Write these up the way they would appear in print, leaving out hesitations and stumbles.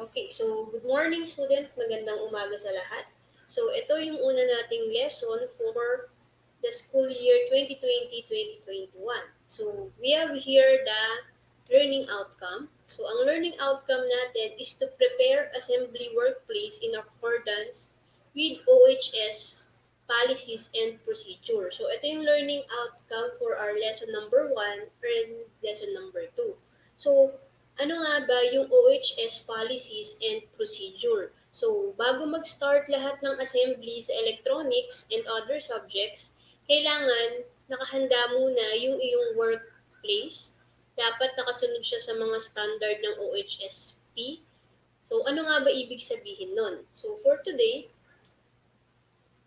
Okay, so good morning student, magandang umaga sa lahat. So ito yung una nating lesson for the school year 2020-2021. So we have here the learning outcome. So ang learning outcome natin is to prepare assembly workplace in accordance with OHS policies and procedure. So ito yung learning outcome for our lesson number 1 and lesson number 2. So ano nga ba yung OHS policies and procedure? So, bago mag-start lahat ng assembly sa electronics and other subjects, kailangan nakahanda muna yung iyong workplace. Dapat nakasunod siya sa mga standard ng OHSP. So, ano nga ba ibig sabihin nun? So, for today,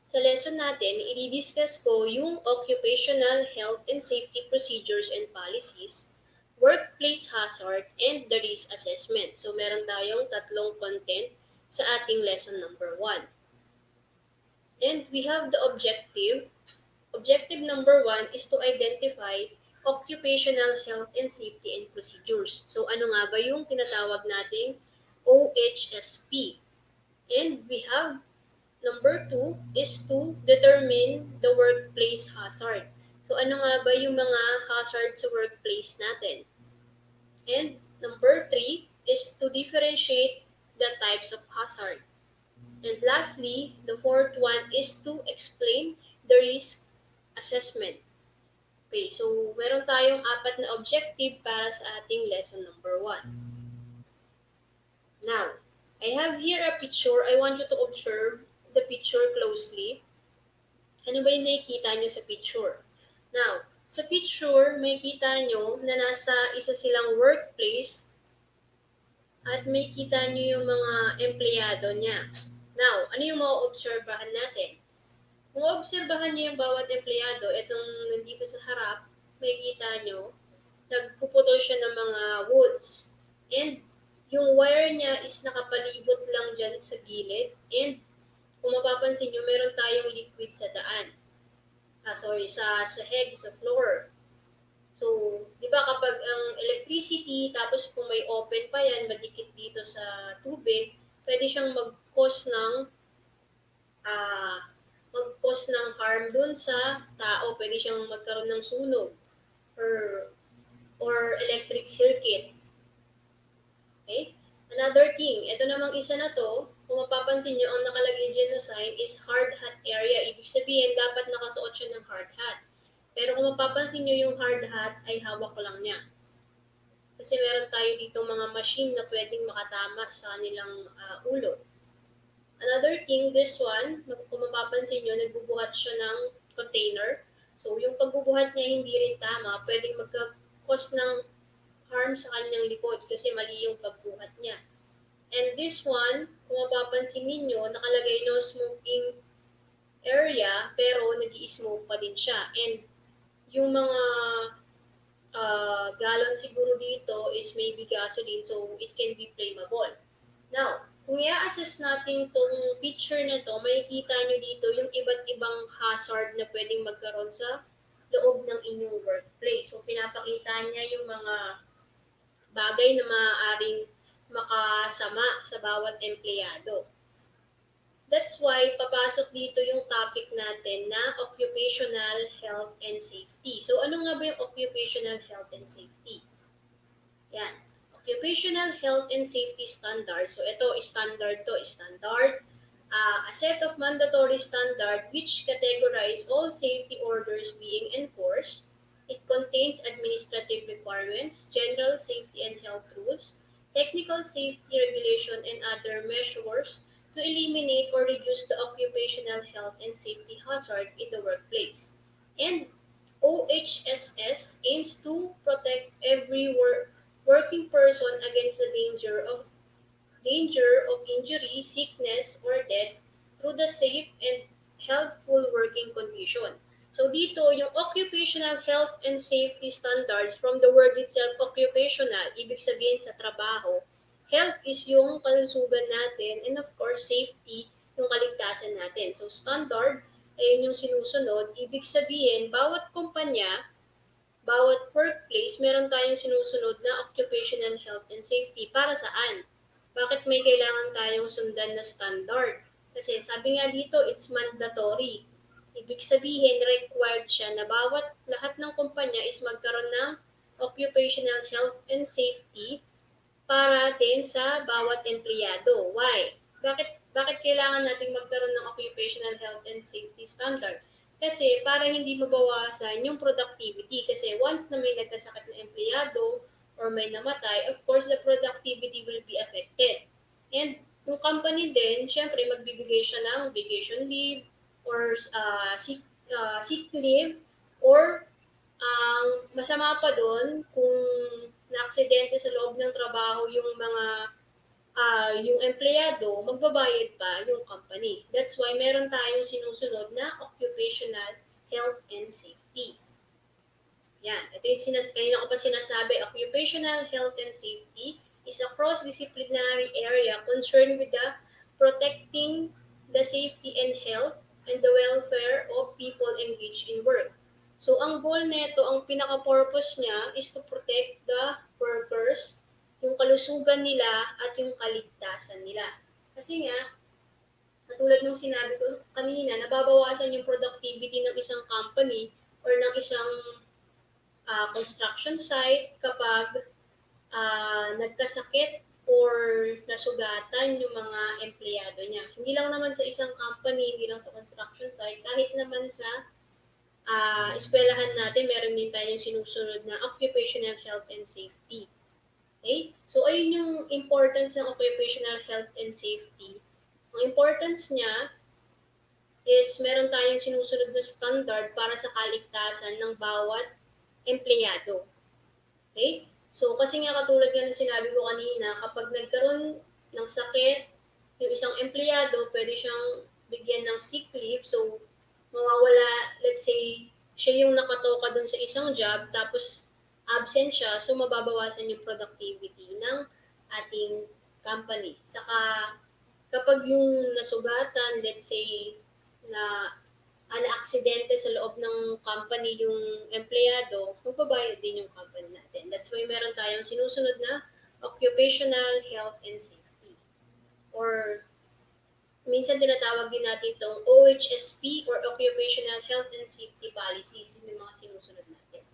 sa lesson natin, i-discuss ko yung occupational health and safety procedures and policies, workplace hazard, and the risk assessment. So meron tayong tatlong content sa ating lesson number 1. And we have the objective. Objective number 1 is to identify occupational health and safety and procedures. So ano nga ba yung tinatawag nating OHSP? And we have number 2 is to determine the workplace hazard. So ano nga ba yung mga hazard sa workplace natin? And number 3 is to differentiate the types of hazard. And lastly, the fourth one is to explain the risk assessment. Okay, so meron tayong apat na objective para sa ating lesson number 1. Now, I have here a picture. I want you to observe the picture closely. Ano ba yung nakikita nyo sa picture? Now, sa picture, may kita nyo na nasa isa silang workplace at may kita nyo yung mga empleyado niya. Now, ano yung maoobserbahan natin? Kung maobserbahan nyo yung bawat empleyado, itong nandito sa harap, may kita nyo, nagpuputol siya ng mga woods. And yung wire niya is nakapalibot lang dyan sa gilid. And kung mapapansin nyo, meron tayong liquid sa daan. Sa sahig, sa floor. So, di ba kapag ang electricity, tapos kung may open pa yan, madikit dito sa tubig, pwede siyang mag-cause ah, ng harm dun sa tao. Pwede siyang magkaroon ng sunog or, or electric circuit. Okay? Another thing, ito namang isa na to, kung mapapansin nyo, ang nakalagay dyan na sign is hard hat area. Ibig sabihin, dapat nakasuot siya ng hard hat. Pero kung mapapansin nyo yung hard hat, ay hawak ko lang niya. Kasi meron tayo dito mga machine na pwedeng makatama sa kanilang ulo. Another thing, this one, kung mapapansin nyo, nagbubuhat siya ng container. So, yung pagbubuhat niya hindi rin tama, pwedeng magka-cause ng harm sa kanyang likod kasi mali yung pagbuhat niya. And this one, kung mapapansin ninyo, nakalagay no smoking area, pero nag-i-smoke pa din siya. And yung mga galon siguro dito is maybe gasoline, so it can be flammable. Now, kung i-assess natin itong picture na to, makikita nyo dito yung iba't ibang hazard na pwedeng magkaroon sa loob ng inyong workplace. So, pinapakita niya yung mga bagay na maaaring makasama sa bawat empleyado. That's why papasok dito yung topic natin na occupational health and safety. So ano nga ba yung occupational health and safety? Yan. Occupational health and safety standards. So ito, standard to. Standard, a set of mandatory standard which categorize all safety orders being enforced. It contains administrative requirements, general safety and health rules, technical safety regulation, and other measures to eliminate or reduce the occupational health and safety hazard in the workplace. And OHSS aims to protect every working person against the danger of injury, sickness, or death through the safe and healthful working condition. So dito, yung occupational health and safety standards from the word itself, occupational, ibig sabihin sa trabaho. Health is yung kalusugan natin, and of course, safety, yung kaligtasan natin. So standard, ayun yung sinusunod. Ibig sabihin, bawat kumpanya, bawat workplace, meron tayong sinusunod na occupational health and safety. Para saan? Bakit may kailangan tayong sundan na standard? Kasi sabi nga dito, it's mandatory. Ibig sabihin, required siya na bawat lahat ng kumpanya is magkaroon ng occupational health and safety para din sa bawat empleyado. Why? Bakit kailangan nating magkaroon ng occupational health and safety standard? Kasi para hindi mabawasan yung productivity. Kasi once na may nagkasakit na empleyado or may namatay, of course, the productivity will be affected. And yung company din, syempre, magbibigay siya ng vacation leave or sick leave or ang masama pa doon kung naaksidente sa loob ng trabaho yung mga yung empleyado, magbabayad pa yung company. That's why meron tayong sinusunod na occupational health and safety. Yan. Ito yung kanina ko pa sinasabi, occupational health and safety is a cross-disciplinary area concerned with the protecting the safety and health and the welfare of people engaged in work. So, ang goal nito, ang pinaka-purpose niya is to protect the workers, yung kalusugan nila at yung kaligtasan nila. Kasi nga, katulad ng sinabi ko kanina, nababawasan yung productivity ng isang company or ng isang construction site kapag nagkasakit or nasugatan yung mga empleyado niya. Hindi lang naman sa isang company, hindi lang sa construction site, kahit naman sa eskwelahan natin, meron din tayong sinusunod na occupational health and safety. Okay? So, ayun yung importance ng occupational health and safety. Ang importance niya is meron tayong sinusunod na standard para sa kaligtasan ng bawat empleyado. Okay? So, kasi nga katulad nga ng sinabi ko kanina, kapag nagkaroon ng sakit, yung isang empleyado, pwede siyang bigyan ng sick leave. So, mawawala, let's say, siya yung nakatoka dun sa isang job, tapos absent siya, so mababawasan yung productivity ng ating company. Saka, kapag yung nasugatan, let's say, na na-aksidente sa loob ng company yung empleyado, magbabayad din yung company natin. That's why meron tayong sinusunod na occupational health and safety. Or minsan tinatawag din natin itong OHSP or Occupational Health and Safety Policies. Yung mga sinusunod natin.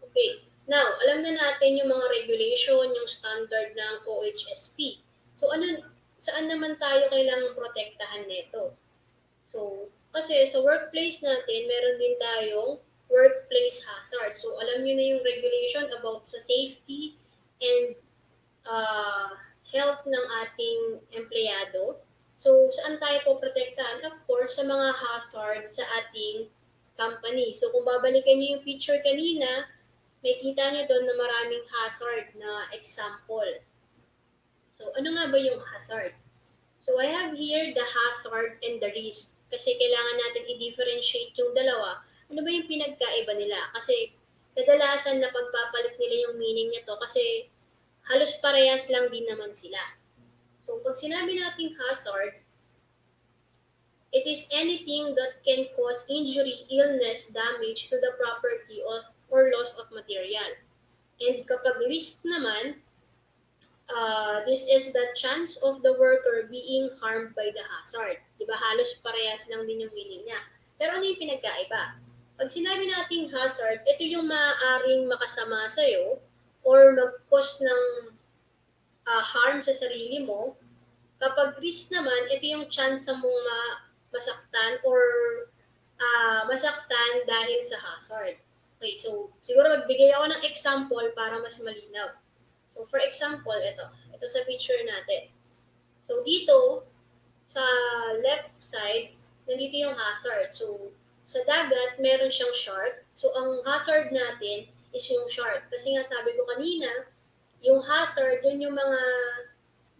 Okay. Now, alam na natin yung mga regulation, yung standard ng OHSP. So, saan naman tayo kailangang protektahan nito? So, kasi sa workplace natin, meron din tayong workplace hazard. So, alam niyo na yung regulation about sa safety and uh, health ng ating empleyado. So, saan tayo po protektahan? Of course, sa mga hazard sa ating company. So, kung babalikan niyo yung picture kanina, may kita niyo doon na maraming hazard na example. So, ano nga ba yung hazard? So, I have here the hazard and the risk. Kasi kailangan natin i-differentiate yung dalawa. Ano ba yung pinagkaiba nila? Kasi kadalasan na pagpapalit nila yung meaning nito kasi halos parehas lang din naman sila. So, pag sinabi nating hazard, it is anything that can cause injury, illness, damage to the property or loss of material. And kapag risk naman, this is the chance of the worker being harmed by the hazard. Diba? Halos parehas lang din yung meaning niya. Pero ano yung pinagkaiba? Pag sinabi nating hazard, ito yung maaaring makasama sa'yo or mag-cause ng harm sa sarili mo. Kapag risk naman, ito yung chance mong masaktan or masaktan dahil sa hazard. Okay, so siguro magbigay ako ng example para mas malinaw. So, for example, ito sa picture natin. So, dito, sa left side, nandito yung hazard. So, sa dagat, meron siyang shark. So, ang hazard natin is yung shark. Kasi nga sabi ko kanina, yung hazard, yun yung mga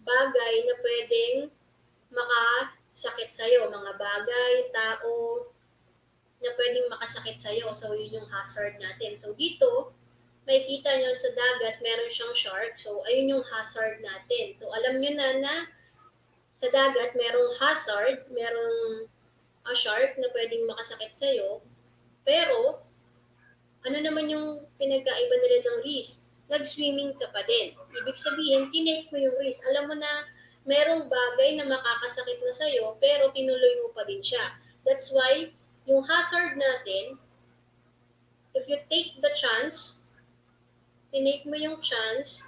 bagay na pwedeng makasakit sa'yo. Mga bagay, tao, na pwedeng makasakit sa'yo. So, yun yung hazard natin. So, dito, may kita nyo sa dagat, meron siyang shark. So, ayun yung hazard natin. So, alam nyo na sa dagat, merong hazard, merong shark na pwedeng makasakit sa'yo. Pero, ano naman yung pinagkaiba nila ng risk? nag-swimming ka pa din. Ibig sabihin, tinake mo yung risk. Alam mo na merong bagay na makakasakit na sa'yo, pero tinuloy mo pa din siya. That's why, yung hazard natin, if you take the chance, tinake mo yung chance,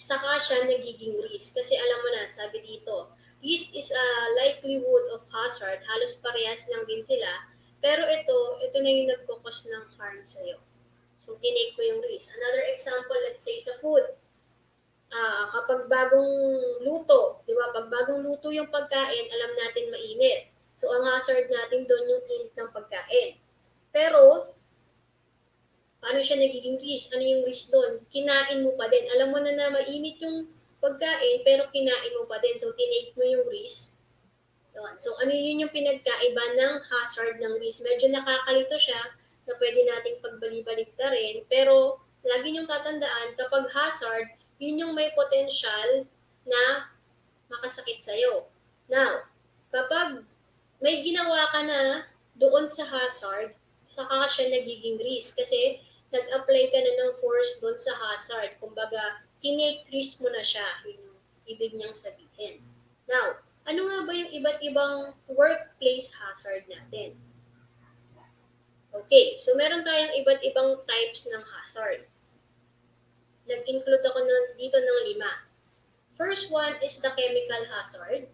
saka siya nagiging risk. Kasi alam mo na, sabi dito, risk is a likelihood of hazard. Halos parehas lang din sila. Pero ito na yung nagkukos ng harm sa'yo. So, tinake mo yung risk. Another example, let's say sa food. Kapag bagong luto, di ba? Pag bagong luto yung pagkain, alam natin mainit. So, ang hazard natin doon yung init ng pagkain. Pero, paano siya nagiging risk? Ano yung risk doon? Kinain mo pa din. Alam mo na mainit yung pagkain, pero kinain mo pa din. So, tinake mo yung risk. So, ano yun yung pinagkaiba ng hazard ng risk? Medyo nakakalito siya na pwede nating pagbali-balik na rin. Pero, lagi niyong tatandaan, kapag hazard, yun yung may potential na makasakit sa'yo. Now, kapag may ginawa ka na doon sa hazard, saka siya nagiging risk kasi nag-apply ka na ng force doon sa hazard. Kumbaga, tinake risk mo na siya. Yun yung ibig niyang sabihin. Now, ano nga ba yung iba't ibang workplace hazard natin? Okay, so meron tayong iba't ibang types ng hazard. Nag-include ako dito ng 5. First one is the chemical hazard.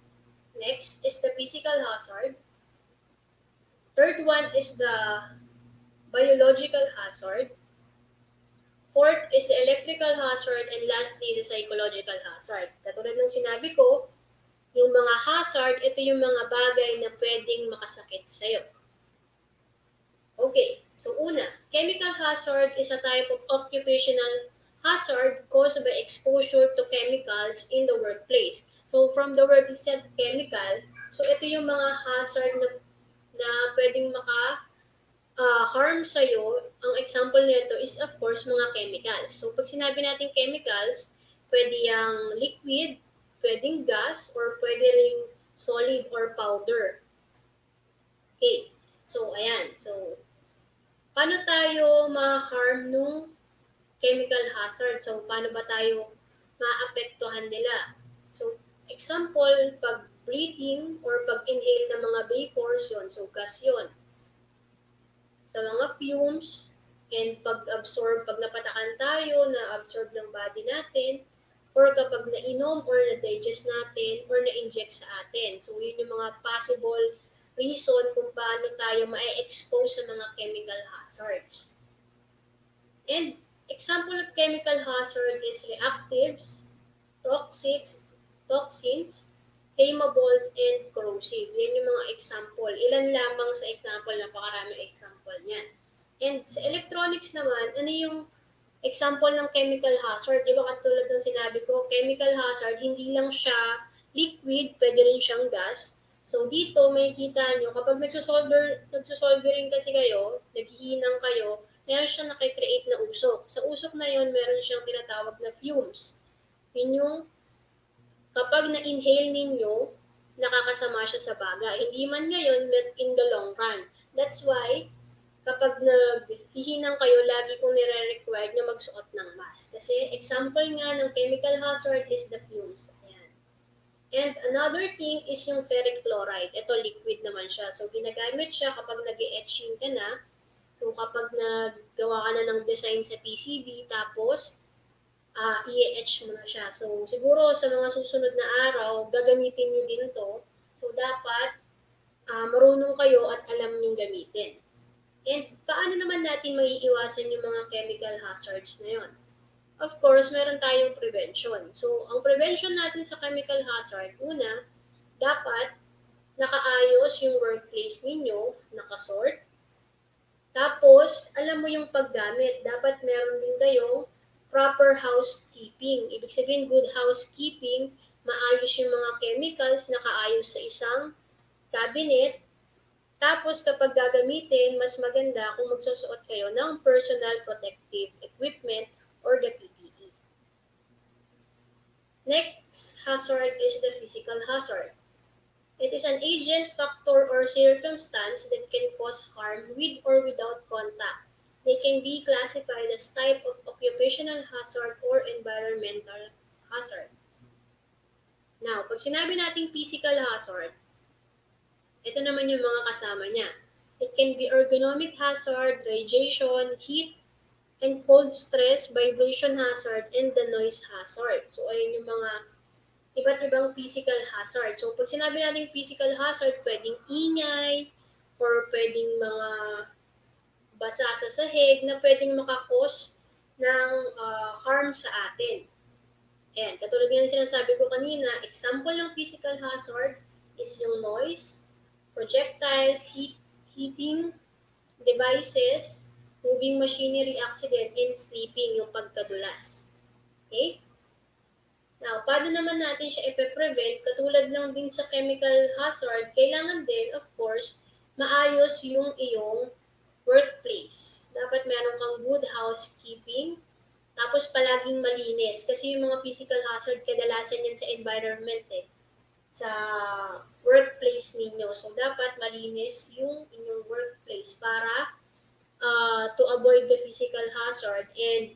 Next is the physical hazard. Third one is the biological hazard. Fourth is the electrical hazard. And lastly, the psychological hazard. Katulad ng sinabi ko, yung mga hazard, ito yung mga bagay na pwedeng makasakit sa'yo. Okay, so una, chemical hazard is a type of occupational hazard caused by exposure to chemicals in the workplace. So from the word itself, chemical, so ito yung mga hazard na pwedeng harm sa'yo. Ang example nito is of course mga chemicals. So pag sinabi natin chemicals, pwede yung liquid, pwedeng gas, or pwede ring solid or powder. Okay, so ayan. So, paano tayo ma-harm nung chemical hazard? So, paano ba tayo maapektuhan nila? So, example, pag breathing or pag-inhale ng mga vapors yun, so gas yun. Sa mga fumes, and pag-absorb, pag napatakan tayo, na-absorb ng body natin, or kapag nainom or na-digest natin or na-inject sa atin. So, yun yung mga possible reason kung paano tayo ma-expose sa mga chemical hazards. And example of chemical hazard is reactives, toxins, flammables, and corrosive. Yan yung mga example. Ilan lamang sa example, napakaraming example niyan. And sa electronics naman, ano yung example ng chemical hazard? Di ba katulad ng sinabi ko, chemical hazard, hindi lang siya liquid, pwede rin siyang gas. So dito, may kita nyo, kapag nagsosoldering kasi kayo, naghihinang kayo, meron siyang nakikreate na usok. Sa usok na yun, meron siyang tinatawag na fumes. Yun yung kapag na-inhale ninyo, nakakasama siya sa baga. Hindi man ngayon, but in the long run. That's why, kapag naghihinang kayo, lagi kong nire-required na magsuot ng mask. Kasi example nga ng chemical hazard is the fumes. Ayan. And another thing is yung ferric chloride. Ito, liquid naman siya. So, ginagamit siya kapag nag-etching ka na. So, kapag naggawa ka na ng design sa PCB, tapos i-etch mo na siya. So, siguro sa mga susunod na araw, gagamitin nyo din to. So, dapat marunong kayo at alam nyo gamitin. And paano naman natin maiiwasan yung mga chemical hazards na yun? Of course, meron tayong prevention. So, ang prevention natin sa chemical hazard, una, dapat nakaayos yung workplace ninyo, nakasort. Tapos, alam mo yung paggamit. Dapat meron din kayong proper housekeeping. Ibig sabihin, good housekeeping, maayos yung mga chemicals, nakaayos sa isang cabinet. Tapos, kapag gagamitin, mas maganda kung magsusuot kayo ng personal protective equipment or the PPE. Next hazard is the physical hazard. It is an agent, factor, or circumstance that can cause harm with or without contact. They can be classified as type of occupational hazard, or environmental hazard. Now, pag sinabi nating physical hazard, ito naman yung mga kasama niya. It can be ergonomic hazard, radiation, heat, and cold stress, vibration hazard, and the noise hazard. So, ayun yung mga iba't ibang physical hazard. So, pag sinabi natin physical hazard, pwedeng ingay, or pwedeng mga basa sa sahig na pwedeng makakos ng harm sa atin. And katulad nga ng sinasabi ko kanina, example ng physical hazard is yung noise, projectiles, heating devices, moving machinery accident, and sleeping, yung pagkadulas. Okay? Now, paano naman natin siya ipe-prevent? Katulad lang din sa chemical hazard, kailangan din, of course, maayos yung iyong workplace. Dapat meron kang good housekeeping, tapos palaging malinis. Kasi yung mga physical hazard, kadalasan yan sa environment sa workplace ninyo. So, dapat malinis yung inyong workplace para to avoid the physical hazard. And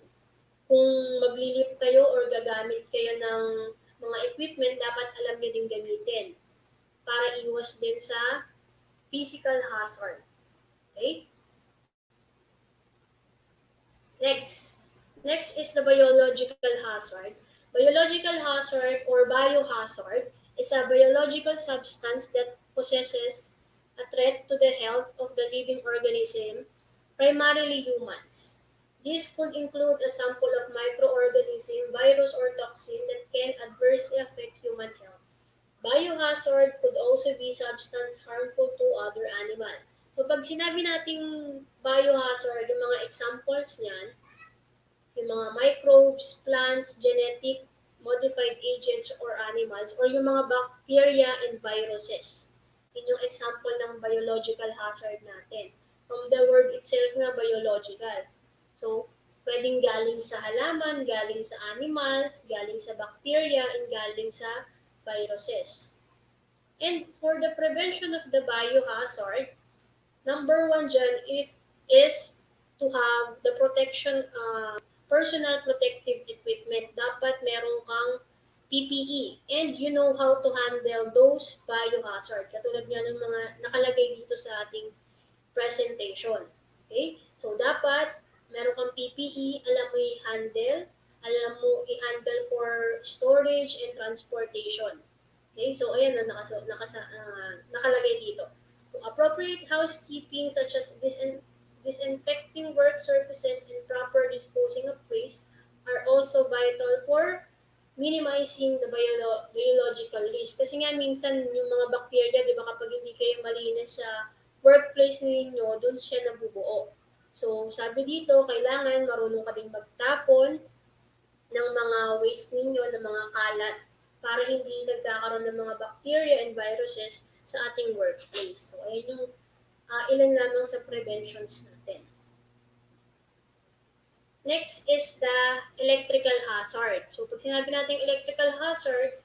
kung maglilip kayo or gagamit kayo ng mga equipment, dapat alam nyo din gamitin para iwas din sa physical hazard. Okay? Next is the biological hazard. Biological hazard or biohazard is a biological substance that possesses a threat to the health of the living organism, primarily humans. This could include a sample of microorganism, virus, or toxin that can adversely affect human health. Biohazard could also be substance harmful to other animals. So pag sinabi nating biohazard, yung mga examples niyan, yung mga microbes, plants, genetic, modified agents, or animals, or yung mga bacteria and viruses. Yun yung example ng biological hazard natin. From the word itself nga, biological. So, pwedeng galing sa halaman, galing sa animals, galing sa bacteria, and galing sa viruses. And for the prevention of the biohazard, number one dyan is to have the protection, personal protective equipment. Dapat meron kang PPE and you know how to handle those biohazard. Katulad nga ng mga nakalagay dito sa ating presentation. Okay? So, dapat meron kang PPE, alam mo i-handle, alam mo i-handle for storage and transportation. Okay? So, ayan na nakalagay dito. So, appropriate housekeeping such as disinfecting work surfaces and proper disposing of waste are also vital for minimizing the biological risk. Kasi nga minsan yung mga bacteria, di ba kapag hindi kayo malinis sa workplace ninyo, dun siya nabubuo. So sabi dito, kailangan marunong ka din magtapon ng mga waste ninyo, ng mga kalat, para hindi nagkakaroon ng mga bacteria and viruses sa ating workplace. So ayun yung ilan lamang sa preventions natin. Next is the electrical hazard. So pag sinabi natin electrical hazard,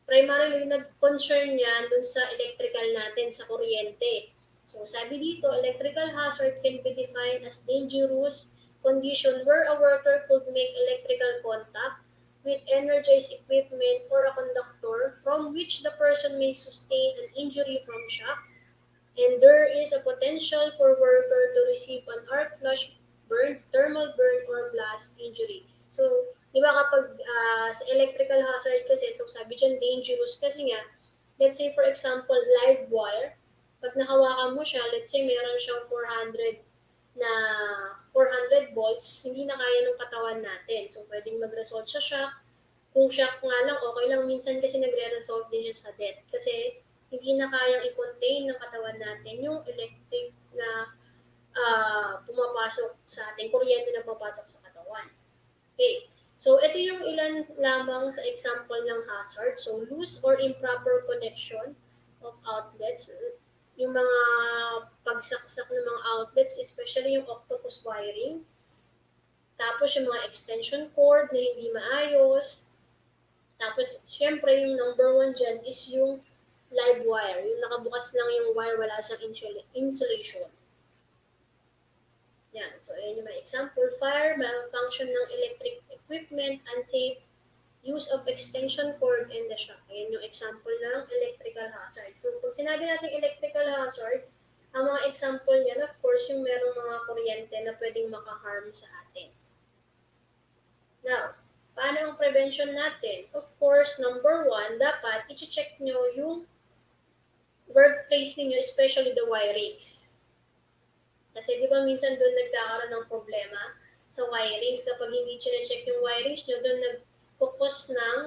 primarily nag-concern yan dun sa electrical natin, sa kuryente. So sabi dito, electrical hazard can be defined as dangerous condition where a worker could make electrical contact with energized equipment or a conductor from which the person may sustain an injury from shock, and there is a potential for worker to receive an arc flash burn, thermal burn, or blast injury. So, di ba kapag sa electrical hazard kasi, so sabi dyan dangerous kasi nga, let's say for example, live wire, pag nahawakan mo siya, let's say meron siyang 400 volts, hindi na kaya ng katawan natin. So, pwedeng mag-result sa shock. Kung shock nga lang, okay lang. Minsan kasi nagre-result din siya sa death. Kasi hindi na kayang i-contain ng katawan natin yung electric na pumapasok sa ating kuryente na pumapasok sa katawan. Okay. So, ito yung ilan lamang sa example ng hazard. So, loose or improper connection of outlets. Yung mga pagsaksak ng mga outlets, especially yung octopus wiring. Tapos, yung mga extension cord na hindi maayos. Tapos, syempre, yung number one dyan is yung live wire. Yung nakabukas lang yung wire, wala siyang insulation. Yan. So, ayan yung mga example. Fire, malfunction ng electric equipment, unsafe use of extension cord and the shock. Ayan yung example ng electrical hazard. So, pag sinabi natin electrical hazard, ang mga example niyan, of course, yung merong mga kuryente na pwedeng makaharm sa atin. Now, paano ang prevention natin? Of course, number one, dapat i-check nyo yung workplace ninyo, especially the wirings. Kasi di ba minsan doon nagkakaroon ng problema sa wirings. Kapag hindi check yung wirings nyo, doon nag-focus ng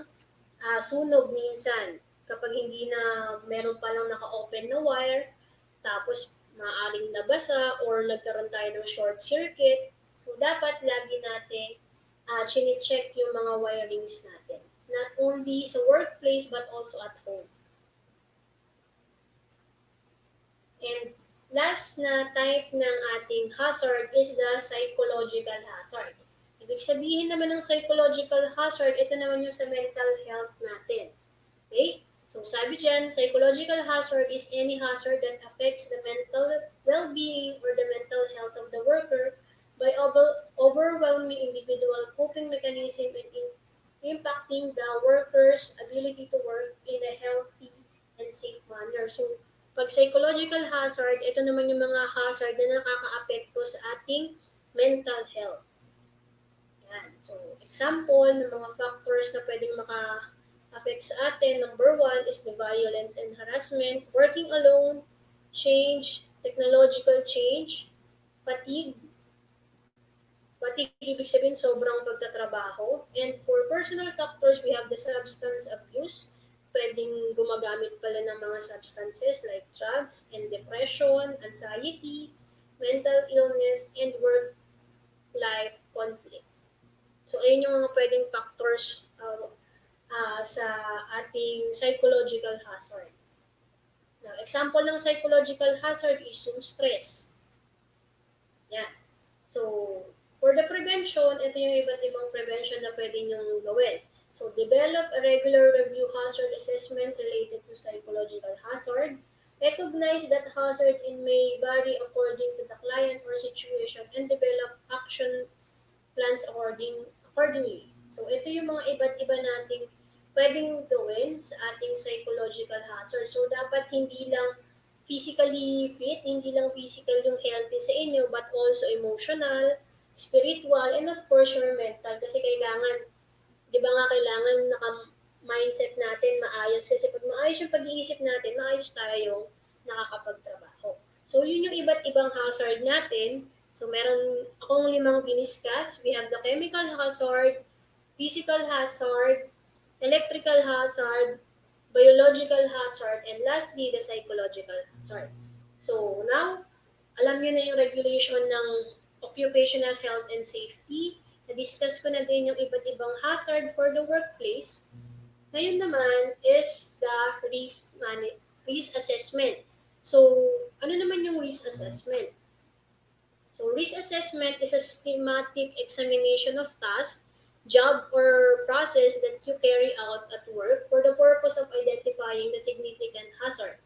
sunog minsan. Kapag hindi na meron palang naka-open na wire, tapos maaaring nabasa or nagkaroon tayo ng short circuit. So, dapat lagi natin chine-check yung mga wirings natin. Not only sa workplace, but also at home. And last na type ng ating hazard is the psychological hazard. Ibig sabihin naman ng psychological hazard, ito naman yung sa mental health natin. Okay? So sabi dyan, psychological hazard is any hazard that affects the mental well-being or the mental health of the worker by overwhelming individual coping mechanism and impacting the worker's ability to work in a healthy and safe manner. So, pag psychological hazard, ito naman yung mga hazard na nakaka-apekto sa ating mental health. Yan. So, example ng mga factors na pwedeng maka-affect sa atin. Number one is the violence and harassment, working alone, change, technological change, fatigue. Fatigue, ibig sabihin sobrang pagtatrabaho. And for personal factors, we have the substance abuse. Pwedeng gumagamit pala ng mga substances like drugs and depression, anxiety, mental illness, and work-life conflict. So, ayun yung mga pwedeng factors sa ating psychological hazard. Now, example ng psychological hazard is yung stress. Yan. So, for the prevention, ito yung iba't ibang prevention na pwede nyong gawin. So, develop a regular review hazard assessment related to psychological hazard. Recognize that hazard may vary according to the client or situation and develop action plans accordingly. So, ito yung mga iba't iba nating pwedeng gawin sa ating psychological hazard. So, dapat hindi lang physically fit, hindi lang physical yung healthy sa inyo, but also emotional, spiritual, and of course, your mental. Kasi kailangan, di ba nga kailangan naka-mindset natin maayos. Kasi pag maayos yung pag-iisip natin, maayos tayong nakakapagtrabaho. So, yun yung iba't ibang hazard natin. So, meron akong 5 diniscuss. We have the chemical hazard, physical hazard, electrical hazard, biological hazard, and lastly, the psychological hazard. So, now, alam niyo na yung regulation ng occupational health and safety. Na-discuss ko na din yung iba't ibang hazard for the workplace. Ngayon naman is the risk assessment. So, ano naman yung risk assessment? So, risk assessment is a systematic examination of tasks, job, or process that you carry out at work for the purpose of identifying the significant hazard,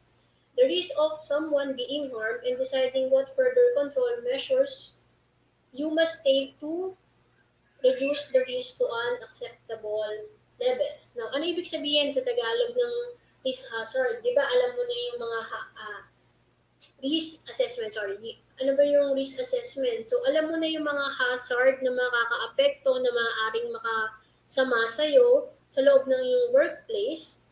the risk of someone being harmed, and deciding what further control measures you must take to reduce the risk to an acceptable level. Now, ano ibig sabihin sa Tagalog ng risk hazard? Di ba alam mo na yung mga risk assessment, sorry. Ano ba yung risk assessment? So, alam mo na yung mga hazard na makaka-apekto na maaaring makasama sa'yo sa loob ng iyong workplace.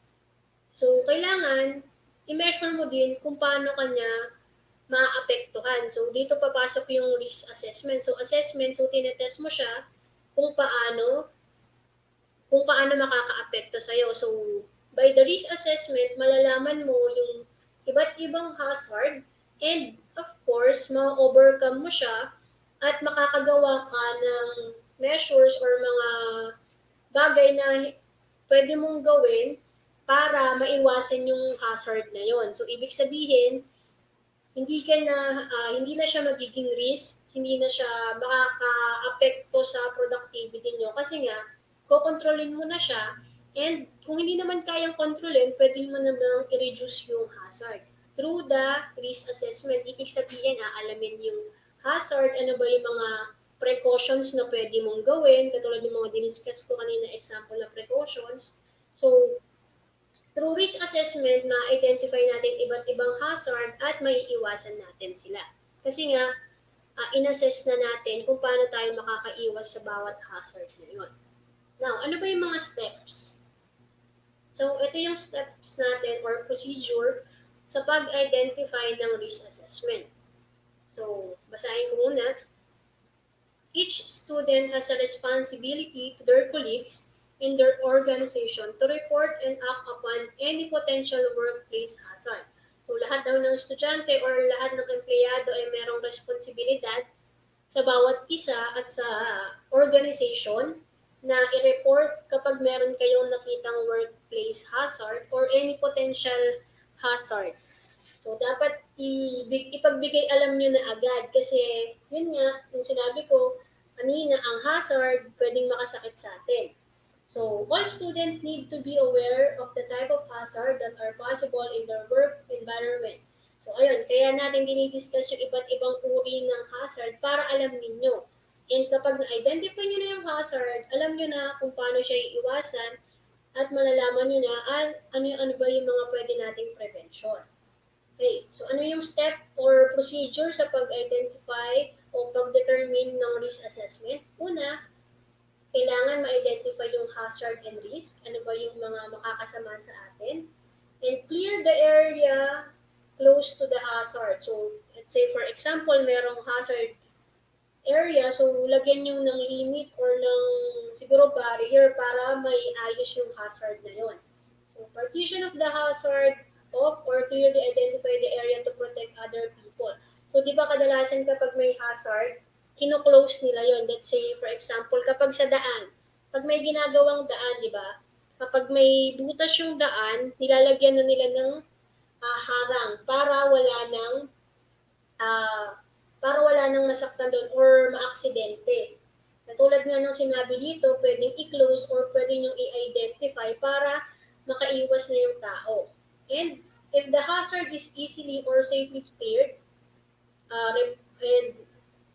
So, kailangan i-measure mo din kung paano kanya maapektuhan. So, dito papasok yung risk assessment. So, assessment, so tinetest mo siya kung paano makaka-apekto sa'yo. So, by the risk assessment, malalaman mo yung iba't ibang hazard and of course, ma-overcome mo siya at makakagawa ka ng measures or mga bagay na pwede mong gawin para maiwasan yung hazard na yon. So, ibig sabihin, hindi na siya magiging risk, hindi na siya makaka-apekto sa productivity nyo kasi nga, kokontrolin mo na siya and kung hindi naman kayang kontrolin, pwede mo naman i-reduce yung hazard through the risk assessment. Ibig sabihin, aalamin yung hazard, ano ba yung mga precautions na pwede mong gawin, katulad ng mga diniscuss ko kanina example na precautions. So, through risk assessment, ma-identify natin iba't ibang hazard at maiiwasan natin sila. Kasi nga, in-assess na natin kung paano tayo makakaiwas sa bawat hazard na yun. Now, ano ba yung mga steps? So, ito yung steps natin or procedure sa pag-identify ng risk assessment. So, basahin ko muna. Each student has a responsibility to their colleagues in their organization to report and act upon any potential workplace hazard. So, lahat daw ng estudyante or lahat ng empleyado ay merong responsibilidad sa bawat isa at sa organization na i-report kapag meron kayong nakitang workplace hazard or any potential hazard. So, dapat ipagbigay alam nyo na agad kasi yun nga, yung sinabi ko kanina, ang hazard pwedeng makasakit sa atin. So, all students need to be aware of the type of hazard that are possible in their work environment. So, ayun, kaya natin dinidiscuss yung iba't ibang uri ng hazard para alam ninyo. And kapag na-identify nyo na yung hazard, alam nyo na kung paano siya iiwasan at malalaman nyo na ano ba yung mga pwede nating prevention. Okay, so ano yung step or procedure sa pag-identify o pag-determine ng risk assessment? Una, kailangan ma-identify yung hazard and risk. Ano ba yung mga makakasama sa atin? And clear the area close to the hazard. So, let's say for example, merong hazard area, so lagyan nyo ng limit or ng siguro barrier para may ayos yung hazard na yon. So, partition of the hazard off or clearly identify the area to protect other people. So, di ba kadalasan kapag may hazard, kino-close nila yon. Let's say, for example, kapag sa daan, pag may ginagawang daan, di ba? Kapag may butas yung daan, nilalagyan na nila ng harang para wala nang nasaktan doon or maaksidente. Katulad nga nung sinabi dito, pwedeng i-close or pwedeng yung i-identify para makaiwas na yung tao. And if the hazard is easily or safely cleared, and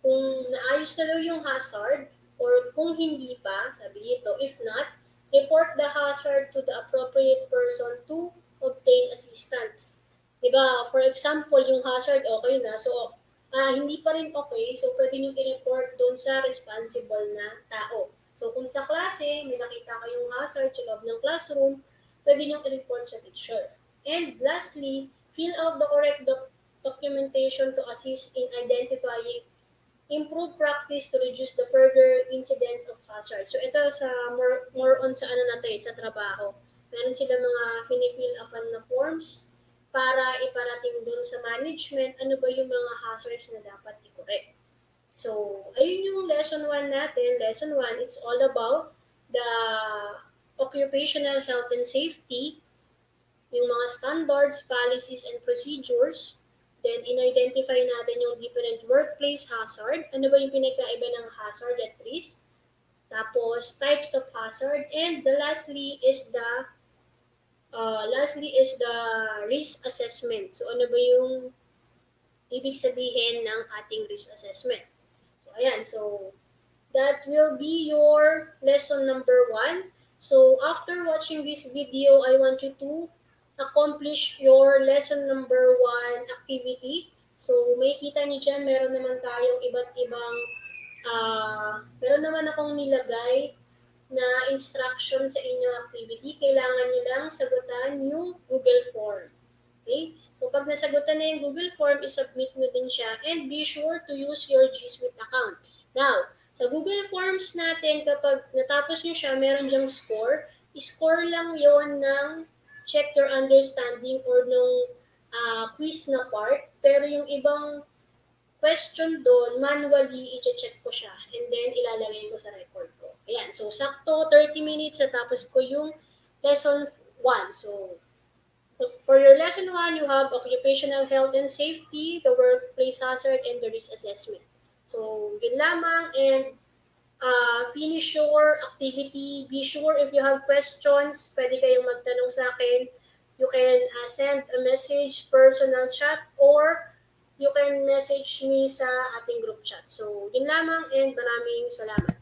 kung naayos na daw yung hazard, or kung hindi pa, sabi dito, if not, report the hazard to the appropriate person to obtain assistance. Diba, for example, yung hazard okay na, so hindi pa rin okay, so pwede nyo i-report doon sa responsible na tao. So kung sa klase, may nakita kayong hazard sa loob ng classroom, pwede nyo i-report sa teacher. And lastly, fill out the correct documentation to assist in identifying improve practice to reduce the further incidence of hazard. So ito sa more on sa ano natin, sa trabaho. Meron sila mga finifill upan na forms para iparating doon sa management ano ba yung mga hazards na dapat i-correct. So, ayun yung lesson 1 natin. Lesson 1, it's all about the occupational health and safety, yung mga standards, policies, and procedures. Then, in-identify natin yung different workplace hazard. Ano ba yung pinagkaiba ng hazard at risk? Tapos, types of hazard. And lastly is the risk assessment. So, ano ba yung ibig sabihin ng ating risk assessment? So, ayan. So, that will be your lesson number 1. So, after watching this video, I want you to accomplish your lesson number 1 activity. So, may kita niyo dyan, meron naman tayong iba't ibang, meron naman akong nilagay na instruction sa inyong activity. Kailangan nyo lang sagutan yung Google Form. Okay? So, pag nasagutan na yung Google Form, isubmit mo din siya and be sure to use your G Suite account. Now, sa Google Forms natin, kapag natapos nyo siya, meron dyang score. I-score lang yon ng check your understanding or nung quiz na part. Pero yung ibang question doon, manually, i-check ko siya. And then, ilalagay ko sa record ko. Ayan. So, sakto, 30 minutes, natapos ko yung lesson 1. So, for your lesson 1, you have occupational health and safety, the workplace hazard, and the risk assessment. So, yun lamang. And finish your activity. Be sure if you have questions, pwede kayong magtanong sa akin. You can send a message, personal chat, or you can message me sa ating group chat. So, yun lamang and maraming salamat.